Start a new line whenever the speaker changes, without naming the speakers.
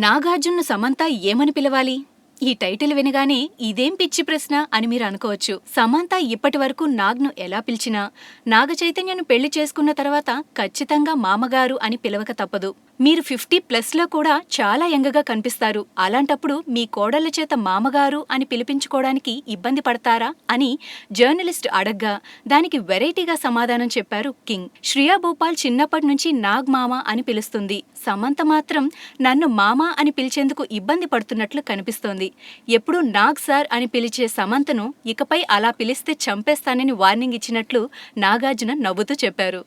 నాగార్జున్ను సమంత ఏమని పిలవాలి? ఈ టైటిల్ వినగానే ఇదేం పిచ్చి ప్రశ్న అని మీరు అనుకోవచ్చు. సమంత ఇప్పటి వరకు నాగ్ను ఎలా పిలిచినా, నాగ చైతన్యను పెళ్లి చేసుకున్న తర్వాత ఖచ్చితంగా మామగారు అని పిలవక తప్పదు. మీరు 50+ కూడా చాలా యంగగా కనిపిస్తారు. అలాంటప్పుడు మీ కోడళ్ల చేత మామగారు అని పిలిపించుకోవడానికి ఇబ్బంది పడతారా అని జర్నలిస్ట్ అడగ్గా దానికి వెరైటీగా సమాధానం చెప్పారు కింగ్. శ్రియా భూపాల్ చిన్నప్పటి నుంచి నాగ్ మామ అని పిలుస్తుంది. సమంత మాత్రం నన్ను మామ అని పిలిచేందుకు ఇబ్బంది పడుతున్నట్లు కనిపిస్తోంది. ఎప్పుడూ నాగ్ సార్ అని పిలిచే సమంతను ఇకపై అలా పిలిస్తే చంపేస్తానని వార్నింగ్ ఇచ్చినట్లు నాగార్జున నవ్వుతూ చెప్పారు.